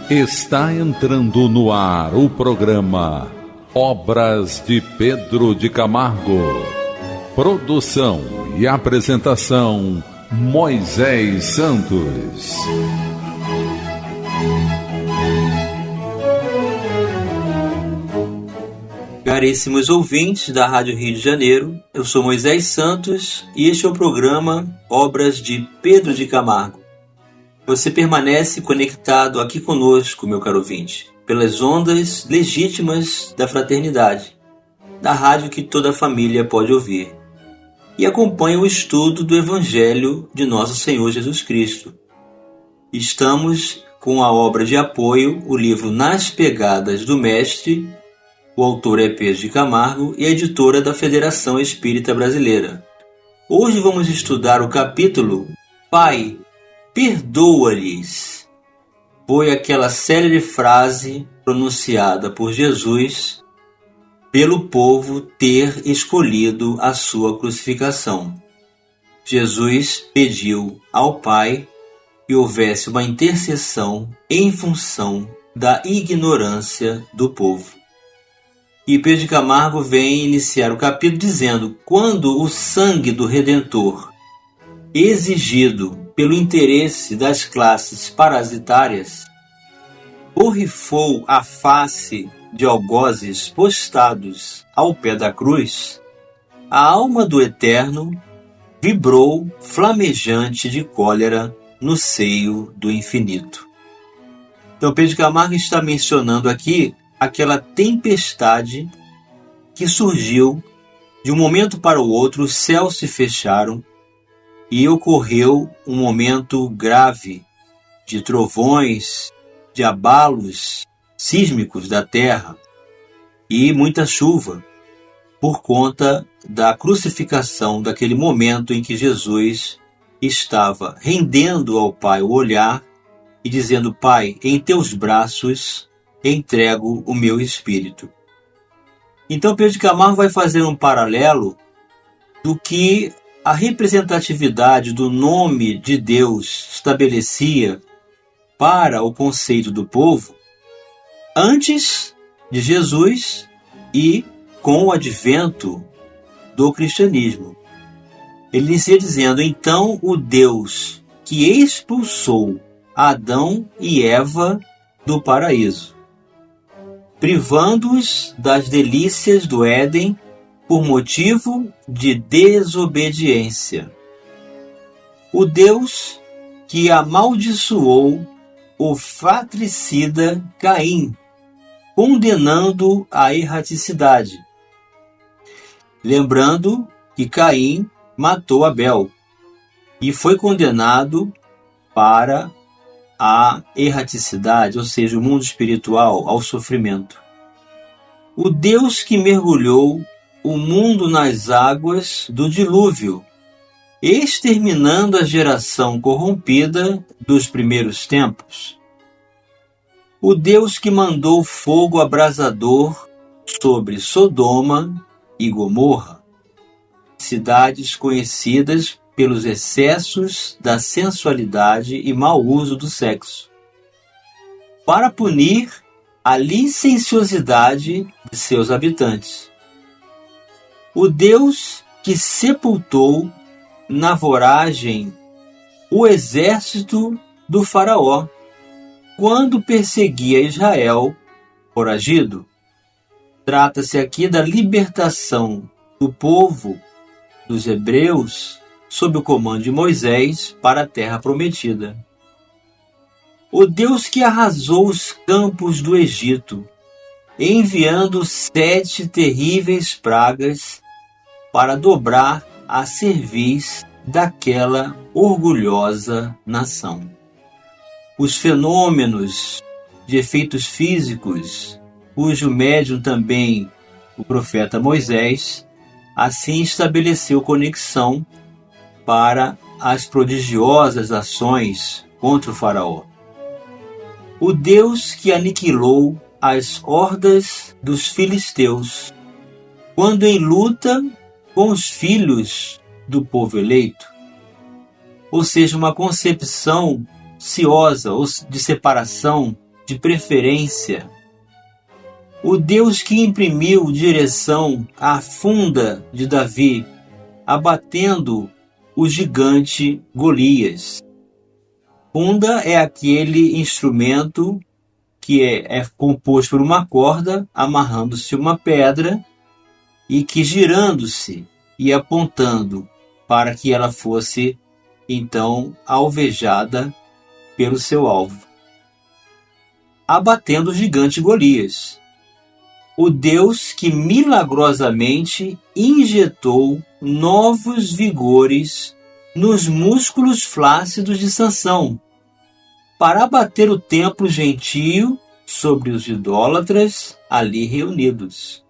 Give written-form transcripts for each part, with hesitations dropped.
Está entrando no ar o programa Obras de Pedro de Camargo. Produção e apresentação Moisés Santos. Caríssimos ouvintes da Rádio Rio de Janeiro, eu sou Moisés Santos e este é o programa Obras de Pedro de Camargo. Você permanece conectado aqui conosco, meu caro ouvinte, pelas ondas legítimas da fraternidade, da rádio que toda a família pode ouvir, e acompanha o estudo do Evangelho de Nosso Senhor Jesus Cristo. Estamos com a obra de apoio, o livro Nas Pegadas do Mestre. O autor é Pedro de Camargo e a editora da Federação Espírita Brasileira. Hoje vamos estudar o capítulo Pai, perdoa-lhes. Foi aquela célebre frase pronunciada por Jesus pelo povo ter escolhido a sua crucificação. Jesus pediu ao Pai que houvesse uma intercessão em função da ignorância do povo. E Pedro de Camargo vem iniciar o capítulo dizendo: quando o sangue do Redentor, exigido pelo interesse das classes parasitárias, borrifou a face de algozes postados ao pé da cruz, a alma do Eterno vibrou flamejante de cólera no seio do infinito. Então Pedro de Camargo está mencionando aqui aquela tempestade que surgiu de um momento para o outro, os céus se fecharam e ocorreu um momento grave de trovões, de abalos sísmicos da terra e muita chuva por conta da crucificação, daquele momento em que Jesus estava rendendo ao Pai o olhar e dizendo: Pai, em teus braços entrego o meu espírito. Então Pedro de Camargo vai fazer um paralelo do que a representatividade do nome de Deus estabelecia para o conceito do povo antes de Jesus e com o advento do cristianismo. Ele inicia dizendo: então o Deus que expulsou Adão e Eva do paraíso, privando-os das delícias do Éden por motivo de desobediência. O Deus que amaldiçoou o fratricida Caim, condenando a erraticidade. Lembrando que Caim matou Abel e foi condenado para a erraticidade, ou seja, o mundo espiritual, ao sofrimento. O Deus que mergulhou o mundo nas águas do dilúvio, exterminando a geração corrompida dos primeiros tempos. O Deus que mandou fogo abrasador sobre Sodoma e Gomorra, cidades conhecidas pelos excessos da sensualidade e mau uso do sexo, para punir a licenciosidade de seus habitantes. O Deus que sepultou na voragem o exército do faraó, quando perseguia Israel foragido. Trata-se aqui da libertação do povo dos hebreus sob o comando de Moisés para a terra prometida. O Deus que arrasou os campos do Egito, enviando 7 terríveis pragas para dobrar a cerviz daquela orgulhosa nação. Os fenômenos de efeitos físicos, cujo médium também o profeta Moisés, assim estabeleceu conexão para as prodigiosas ações contra o faraó. O Deus que aniquilou as hordas dos filisteus, quando em luta com os filhos do povo eleito. Ou seja, uma concepção ciosa ou de separação de preferência. O Deus que imprimiu direção à funda de Davi, abatendo o gigante Golias. Funda é aquele instrumento que é composto por uma corda, amarrando-se uma pedra, e que girando-se e apontando para que ela fosse, então, alvejada pelo seu alvo. Abatendo o gigante Golias. O Deus que milagrosamente injetou novos vigores nos músculos flácidos de Sansão, para abater o templo gentio sobre os idólatras ali reunidos.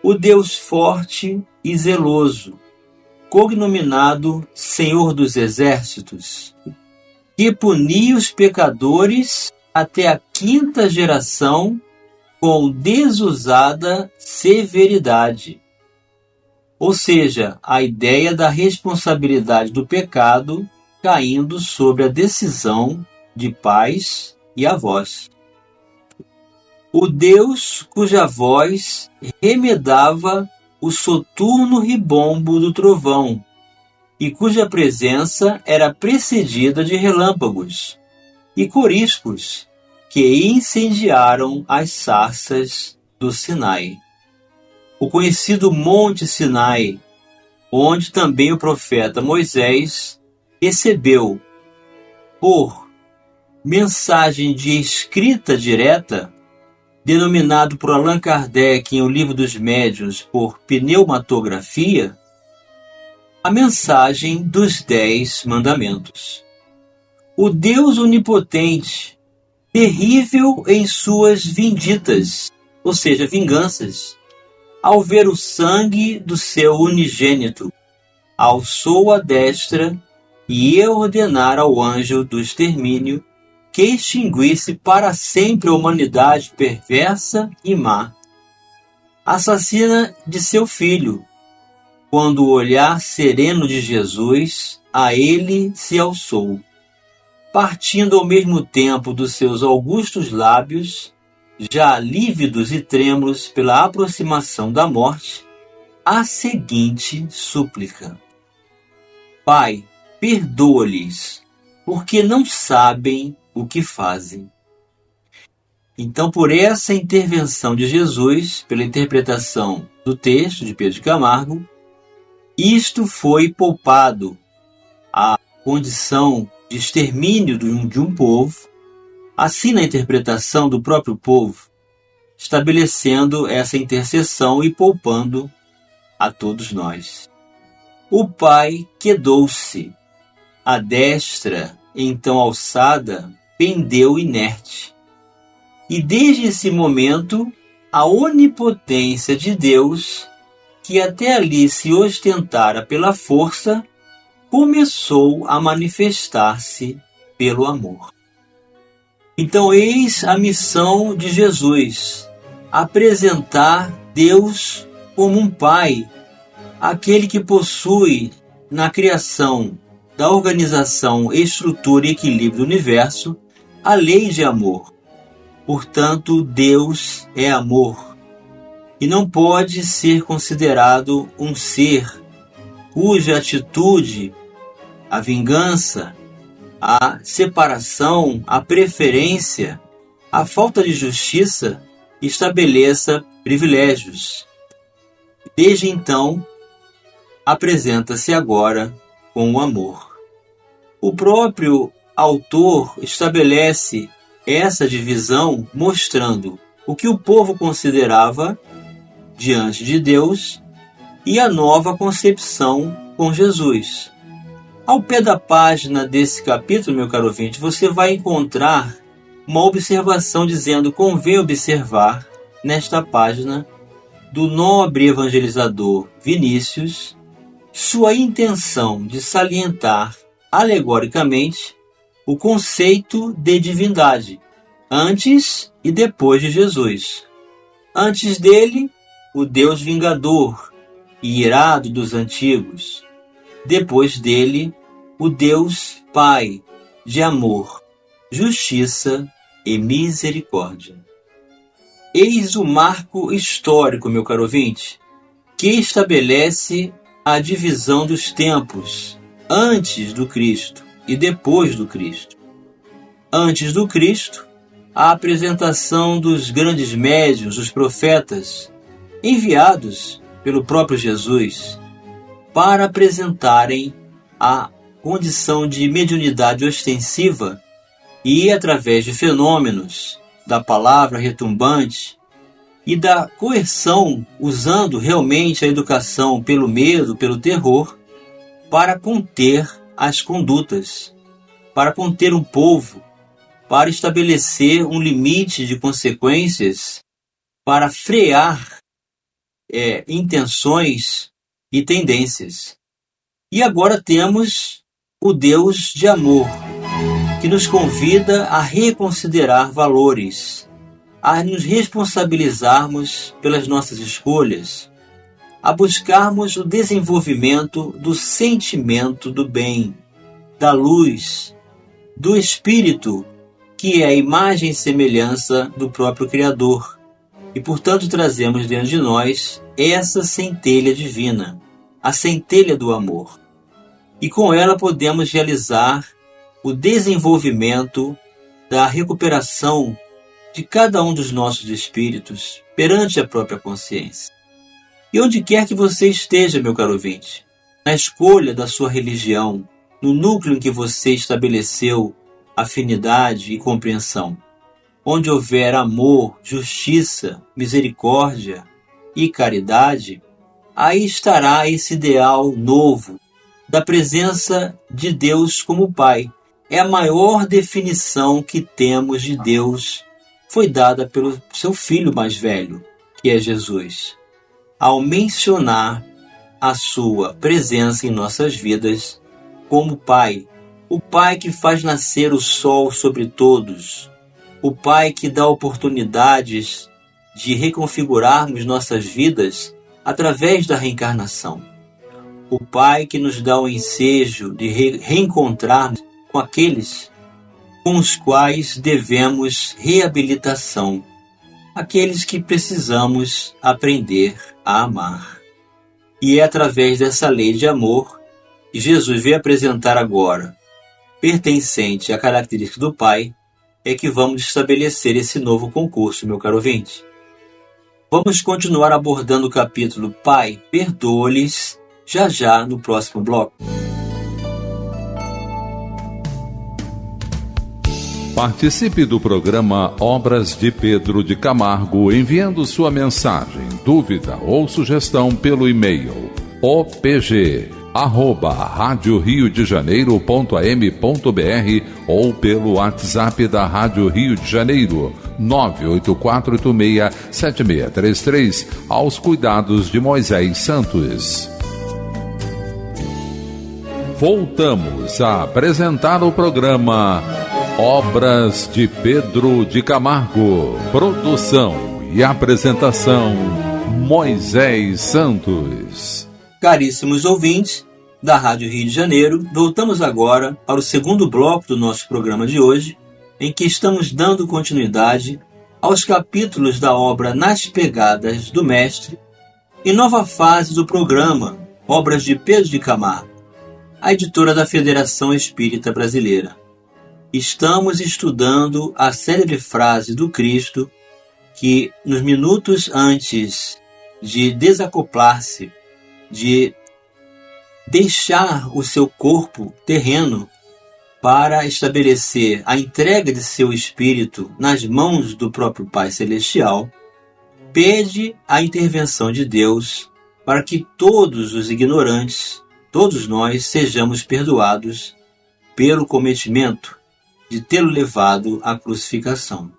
O Deus forte e zeloso, cognominado Senhor dos Exércitos, que punia os pecadores até a 5ª geração com desusada severidade. Ou seja, a ideia da responsabilidade do pecado caindo sobre a decisão de pais e avós. O Deus cuja voz remedava o soturno ribombo do trovão e cuja presença era precedida de relâmpagos e coriscos que incendiaram as sarças do Sinai. O conhecido Monte Sinai, onde também o profeta Moisés recebeu, por mensagem de escrita direta, denominado por Allan Kardec em O Livro dos Médiuns por pneumatografia, a mensagem dos 10 mandamentos. O Deus onipotente, terrível em suas vinditas, ou seja, vinganças, ao ver o sangue do seu unigênito, alçou a destra e ia ordenar ao anjo do extermínio que extinguisse para sempre a humanidade perversa e má, assassina de seu filho, quando o olhar sereno de Jesus a ele se alçou, partindo ao mesmo tempo dos seus augustos lábios, já lívidos e trêmulos pela aproximação da morte, a seguinte súplica: Pai, perdoa-lhes, porque não sabem o que fazem. Então, por essa intervenção de Jesus, pela interpretação do texto de Pedro de Camargo, isto foi poupado, a condição de extermínio de um povo, assim na interpretação do próprio povo, estabelecendo essa intercessão e poupando a todos nós. O Pai quedou-se, a destra, então alçada, pendeu inerte. E desde esse momento, a onipotência de Deus, que até ali se ostentara pela força, começou a manifestar-se pelo amor. Então, eis a missão de Jesus: apresentar Deus como um Pai, aquele que possui na criação da organização, estrutura e equilíbrio do universo a lei de amor. Portanto, Deus é amor e não pode ser considerado um ser cuja atitude, a vingança, a separação, a preferência, a falta de justiça estabeleça privilégios. Desde então, apresenta-se agora com o amor. O próprio autor estabelece essa divisão mostrando o que o povo considerava diante de Deus e a nova concepção com Jesus. Ao pé da página desse capítulo, meu caro ouvinte, você vai encontrar uma observação dizendo: convém observar nesta página do nobre evangelizador Vinícius sua intenção de salientar alegoricamente o conceito de divindade antes e depois de Jesus. Antes dele, o Deus vingador e irado dos antigos. Depois dele, o Deus Pai de amor, justiça e misericórdia. Eis o marco histórico, meu caro ouvinte, que estabelece a divisão dos tempos antes do Cristo e depois do Cristo. Antes do Cristo, a apresentação dos grandes médiuns, os profetas, enviados pelo próprio Jesus para apresentarem a condição de mediunidade ostensiva e, através de fenômenos da palavra retumbante e da coerção, usando realmente a educação pelo medo, pelo terror, para conter as condutas, para conter um povo, para estabelecer um limite de consequências, para frear intenções e tendências. E agora temos o Deus de amor, que nos convida a reconsiderar valores, a nos responsabilizarmos pelas nossas escolhas, a buscarmos o desenvolvimento do sentimento do bem, da luz, do Espírito, que é a imagem e semelhança do próprio Criador. E, portanto, trazemos dentro de nós essa centelha divina, a centelha do amor. E com ela podemos realizar o desenvolvimento da recuperação de cada um dos nossos espíritos perante a própria consciência. E onde quer que você esteja, meu caro ouvinte, na escolha da sua religião, no núcleo em que você estabeleceu afinidade e compreensão, onde houver amor, justiça, misericórdia e caridade, aí estará esse ideal novo da presença de Deus como Pai. É a maior definição que temos de Deus, foi dada pelo seu filho mais velho, que é Jesus, ao mencionar a sua presença em nossas vidas como Pai, o Pai que faz nascer o sol sobre todos, o Pai que dá oportunidades de reconfigurarmos nossas vidas através da reencarnação, o Pai que nos dá o ensejo de reencontrarmos com aqueles com os quais devemos reabilitação, aqueles que precisamos aprender a amar. E é através dessa lei de amor que Jesus veio apresentar agora, pertencente à característica do Pai, é que vamos estabelecer esse novo concurso, meu caro ouvinte. Vamos continuar abordando o capítulo Pai, perdoa-lhes, já no próximo bloco. Participe do programa Obras de Pedro de Camargo enviando sua mensagem, dúvida ou sugestão pelo e-mail opg@radioriodejaneiro.am.br ou pelo WhatsApp da Rádio Rio de Janeiro 984867633 aos cuidados de Moisés Santos. Voltamos a apresentar o programa Obras de Pedro de Camargo. Produção e apresentação Moisés Santos. Caríssimos ouvintes da Rádio Rio de Janeiro, voltamos agora para o segundo bloco do nosso programa de hoje, em que estamos dando continuidade aos capítulos da obra Nas Pegadas do Mestre e nova fase do programa Obras de Pedro de Camargo, a editora da Federação Espírita Brasileira. Estamos estudando a célebre frase do Cristo que, nos minutos antes de desacoplar-se, de deixar o seu corpo terreno para estabelecer a entrega de seu espírito nas mãos do próprio Pai Celestial, pede a intervenção de Deus para que todos os ignorantes, todos nós, sejamos perdoados pelo cometimento de tê-lo levado à crucificação.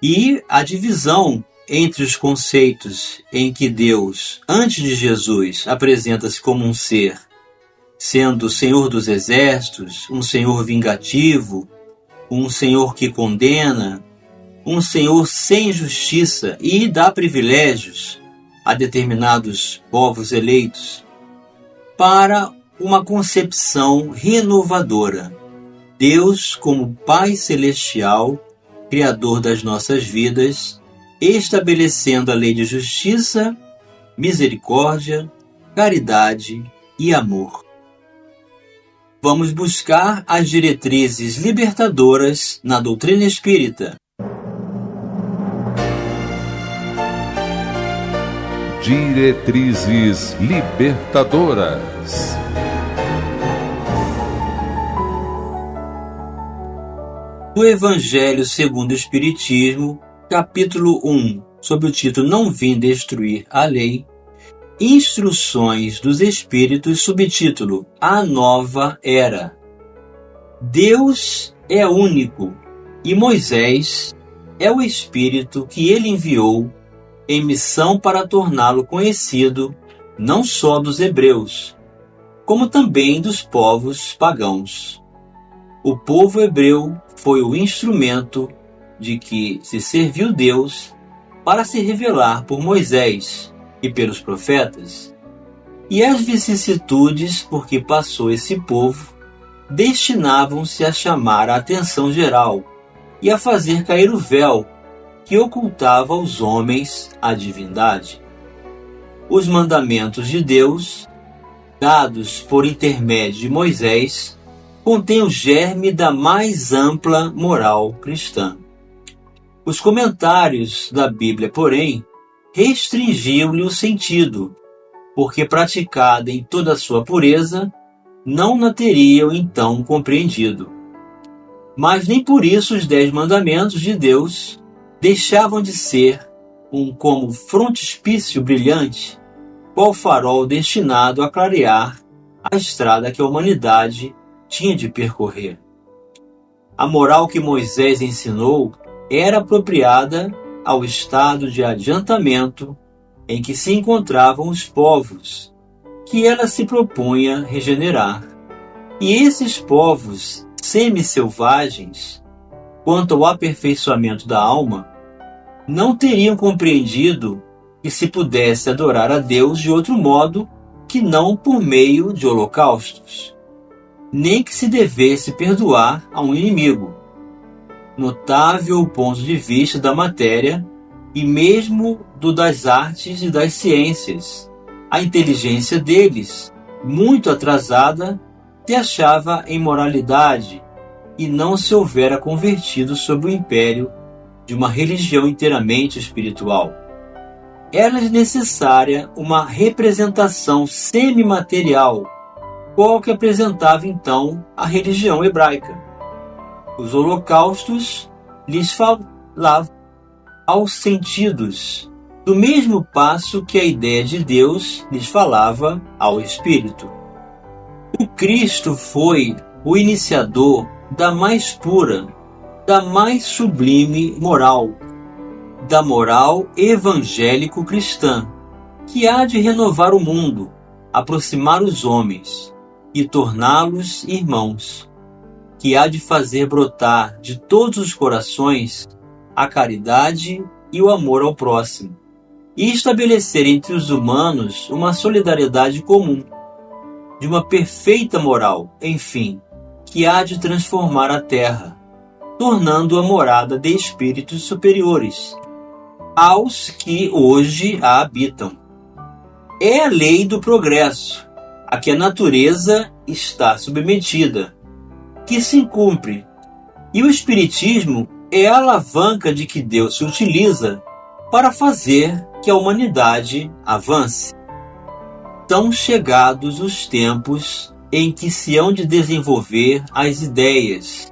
E a divisão entre os conceitos em que Deus, antes de Jesus, apresenta-se como um ser, sendo o Senhor dos Exércitos, um Senhor vingativo, um Senhor que condena, um Senhor sem justiça e dá privilégios a determinados povos eleitos, para uma concepção renovadora. Deus como Pai Celestial Criador das nossas vidas, estabelecendo a lei de justiça, misericórdia, caridade e amor. Vamos buscar as diretrizes libertadoras na doutrina espírita. Diretrizes libertadoras. Do Evangelho segundo o Espiritismo, capítulo 1, sob o título Não Vim Destruir a Lei, Instruções dos Espíritos, subtítulo A Nova Era. Deus é único e Moisés é o Espírito que ele enviou em missão para torná-lo conhecido não só dos hebreus, como também dos povos pagãos. O povo hebreu foi o instrumento de que se serviu Deus para se revelar por Moisés e pelos profetas, e as vicissitudes por que passou esse povo destinavam-se a chamar a atenção geral e a fazer cair o véu que ocultava aos homens a divindade. Os mandamentos de Deus, dados por intermédio de Moisés, contêm o germe da mais ampla moral cristã. Os comentários da Bíblia, porém, restringiam-lhe o sentido, porque praticada em toda a sua pureza, não na teriam então compreendido. Mas nem por isso os 10 mandamentos de Deus deixavam de ser como frontispício brilhante, qual farol destinado a clarear a estrada que a humanidade tinha de percorrer. A moral que Moisés ensinou era apropriada ao estado de adiantamento em que se encontravam os povos, que ela se propunha regenerar. E esses povos semi-selvagens, quanto ao aperfeiçoamento da alma, não teriam compreendido que se pudesse adorar a Deus de outro modo que não por meio de holocaustos, nem que se devesse perdoar a um inimigo. Notável o ponto de vista da matéria e mesmo do das artes e das ciências. A inteligência deles, muito atrasada, se achava em moralidade e não se houvera convertido sob o império de uma religião inteiramente espiritual. Era-lhes necessária uma representação semimaterial, qual que apresentava então a religião hebraica. Os holocaustos lhes falavam aos sentidos, do mesmo passo que a ideia de Deus lhes falava ao espírito. O Cristo foi o iniciador da mais pura, da mais sublime moral, da moral evangélico-cristã, que há de renovar o mundo, aproximar os homens e torná-los irmãos, que há de fazer brotar de todos os corações a caridade e o amor ao próximo, e estabelecer entre os humanos uma solidariedade comum, de uma perfeita moral, enfim, que há de transformar a terra, tornando-a morada de espíritos superiores aos que hoje a habitam. É a lei do progresso, a que a natureza está submetida, que se cumpre, e o Espiritismo é a alavanca de que Deus se utiliza para fazer que a humanidade avance. São chegados os tempos em que se hão de desenvolver as ideias,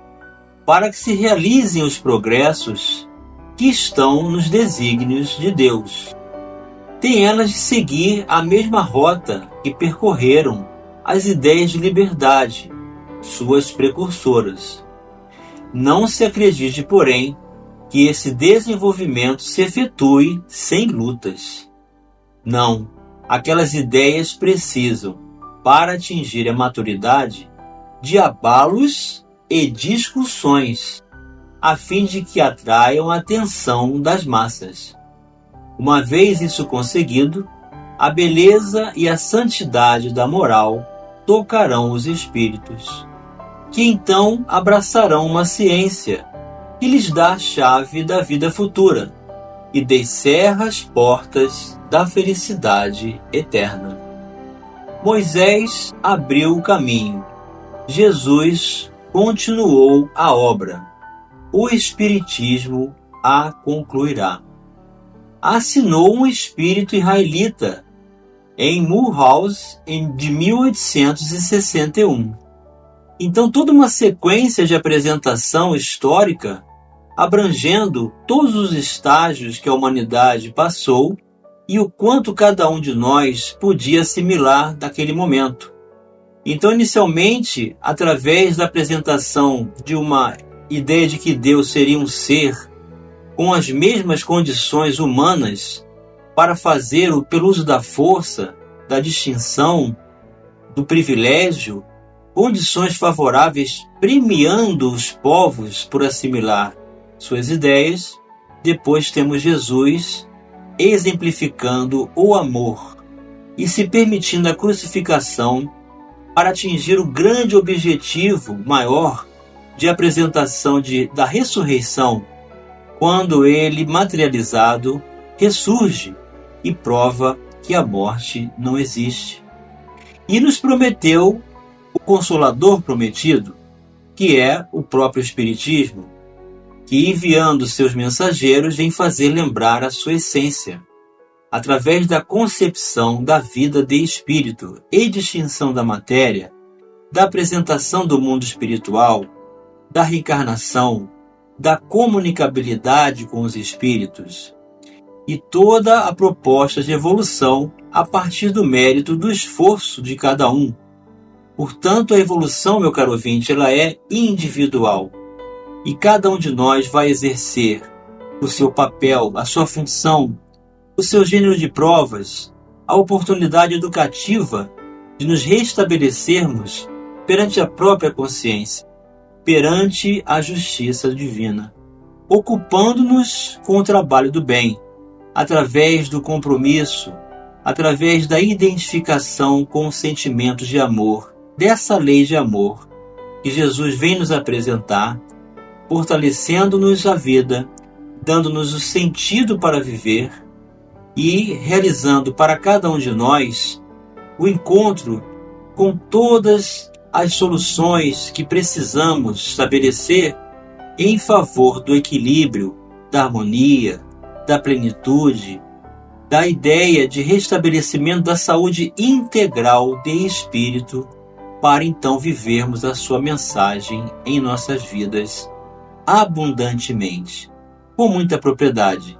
para que se realizem os progressos que estão nos desígnios de Deus. Tem elas de seguir a mesma rota que percorreram as ideias de liberdade, suas precursoras. Não se acredite, porém, que esse desenvolvimento se efetue sem lutas. Não, aquelas ideias precisam, para atingir a maturidade, de abalos e discussões, a fim de que atraiam a atenção das massas. Uma vez isso conseguido, a beleza e a santidade da moral tocarão os espíritos, que então abraçarão uma ciência e lhes dá a chave da vida futura, e descerra as portas da felicidade eterna. Moisés abriu o caminho, Jesus continuou a obra, o Espiritismo a concluirá. Assinou um espírito israelita em Mulhouse de 1861. Então, toda uma sequência de apresentação histórica abrangendo todos os estágios que a humanidade passou e o quanto cada um de nós podia assimilar daquele momento. Então, inicialmente, através da apresentação de uma ideia de que Deus seria um ser com as mesmas condições humanas para fazer pelo uso da força, da distinção, do privilégio, condições favoráveis premiando os povos por assimilar suas ideias. Depois temos Jesus exemplificando o amor e se permitindo a crucificação para atingir o grande objetivo maior de apresentação da ressurreição, quando ele, materializado, ressurge e prova que a morte não existe. E nos prometeu o Consolador prometido, que é o próprio Espiritismo, que, enviando seus mensageiros, vem fazer lembrar a sua essência, através da concepção da vida de espírito e distinção da matéria, da apresentação do mundo espiritual, da reencarnação, da comunicabilidade com os espíritos, e toda a proposta de evolução a partir do mérito do esforço de cada um. Portanto, a evolução, meu caro ouvinte, ela é individual. E cada um de nós vai exercer o seu papel, a sua função, o seu gênero de provas, a oportunidade educativa de nos restabelecermos perante a própria consciência, perante a justiça divina, ocupando-nos com o trabalho do bem, através do compromisso, através da identificação com os sentimentos de amor, dessa lei de amor que Jesus vem nos apresentar, fortalecendo-nos a vida, dando-nos o sentido para viver e realizando para cada um de nós o encontro com todas as soluções que precisamos estabelecer em favor do equilíbrio, da harmonia, da plenitude, da ideia de restabelecimento da saúde integral de espírito, para então vivermos a sua mensagem em nossas vidas abundantemente, com muita propriedade,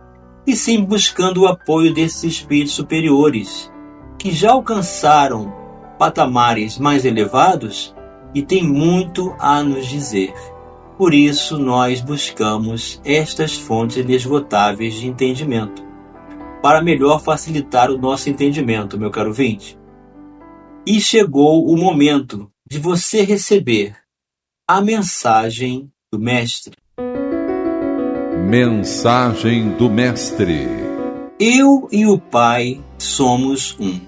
e sempre buscando o apoio desses espíritos superiores, que já alcançaram patamares mais elevados e têm muito a nos dizer. Por isso, nós buscamos estas fontes inesgotáveis de entendimento, para melhor facilitar o nosso entendimento, meu caro ouvinte. E chegou o momento de você receber a mensagem do Mestre. Mensagem do Mestre. Eu e o Pai somos um.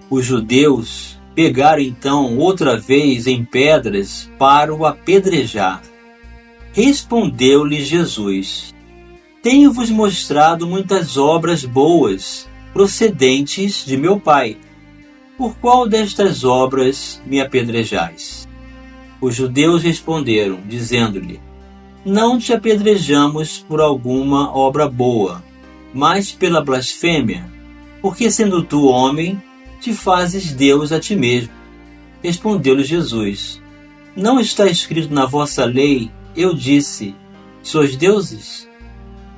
Os judeus pegaram então outra vez em pedras para o apedrejar. Respondeu-lhe Jesus: Tenho-vos mostrado muitas obras boas, procedentes de meu Pai. Por qual destas obras me apedrejais? Os judeus responderam, dizendo-lhe: Não te apedrejamos por alguma obra boa, mas pela blasfêmia, porque sendo tu homem, te fazes Deus a ti mesmo. Respondeu-lhe Jesus: Não está escrito na vossa lei, eu disse, sois deuses?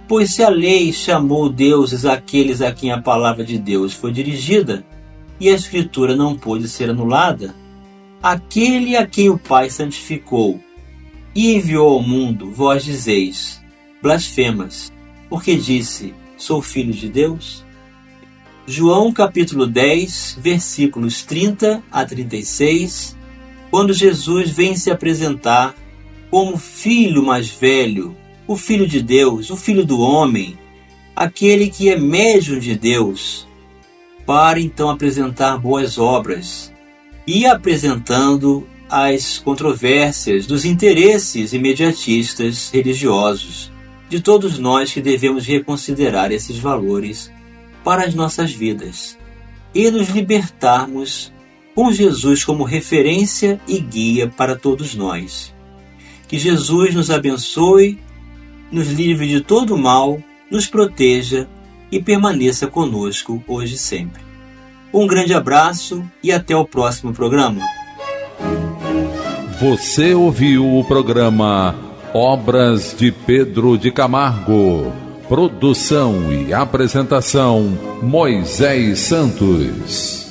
Pois se a lei chamou deuses aqueles a quem a palavra de Deus foi dirigida, e a Escritura não pôde ser anulada, aquele a quem o Pai santificou e enviou ao mundo, vós dizeis, blasfemas, porque disse, sou filho de Deus? João capítulo 10, versículos 30 a 36, quando Jesus vem se apresentar como filho mais velho, o Filho de Deus, o Filho do homem, aquele que é médium de Deus, para então apresentar boas obras, e apresentando às controvérsias dos interesses imediatistas religiosos de todos nós que devemos reconsiderar esses valores para as nossas vidas e nos libertarmos com Jesus como referência e guia para todos nós. Que Jesus nos abençoe, nos livre de todo mal, nos proteja e permaneça conosco hoje e sempre. Um grande abraço e até o próximo programa. Você ouviu o programa Obras de Pedro de Camargo. Produção e apresentação Moisés Santos.